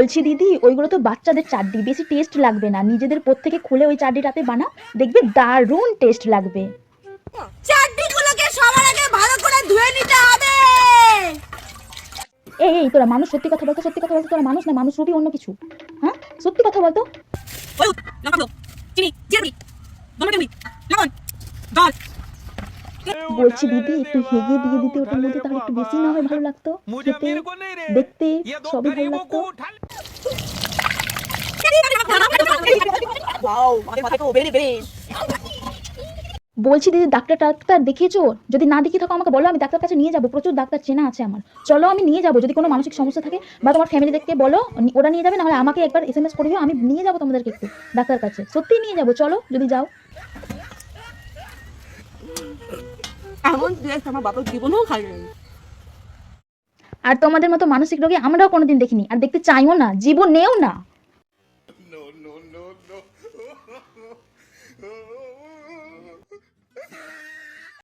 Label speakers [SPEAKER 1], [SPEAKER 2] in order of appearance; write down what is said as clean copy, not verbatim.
[SPEAKER 1] বলছি দিদি, ওইগুলো তো বাচ্চাদের চাড্ডি, বেশি টেস্ট লাগবে না। নিজেদের পোত থেকে খুলে ওই চাড্ডিটাতে বানাও, দেখবে দারুণ টেস্ট লাগবে।
[SPEAKER 2] চাড্ডিগুলোকে সবার আগে ভালো করে ধুয়ে নিতে হবে।
[SPEAKER 1] এই তোরা মানুষ, সত্যি কথা বলতো, সত্যি কথা বলতো, তোরা মানুষ না মানুষ রূপী অন্য কিছু? হ্যাঁ, সত্যি কথা বলতো। বলছি দিদি, একটু হেগে দিয়ে দিতে ওটার মধ্যে, তাহলে একটু বেশি না হয় ভালো লাগতো খেতে, দেখতে সবই ভালো লাগতো। বলছি দিদি, ডাক্তার দেখিয়েছো? যদি না দেখিয়ে থাকো আমাকে বলো, আমি ডাক্তার কাছে নিয়ে যাবো। প্রচুর ডাক্তার চেনা আছে আমার, চলো আমি নিয়ে যাবো। যদি কোনো মানসিক সমস্যা থাকে বা তোমার ফ্যামিলি দেখতে বলো, ওরা নিয়ে যাবে, নাহলে আমাকে একবার SMS করে দিও, আমি নিয়ে যাবো তোমাদেরকে একটু ডাক্তার কাছে। সত্যিই নিয়ে যাবো, চলো যদি যাও।
[SPEAKER 2] এমন ড্রেস আমার বাবার জীবনেও খাইনি।
[SPEAKER 1] আর তোমাদের মতো মানসিক রোগী আমরাও কোনোদিন দেখিনি, আর দেখতে চাইও না, জীবনেও না।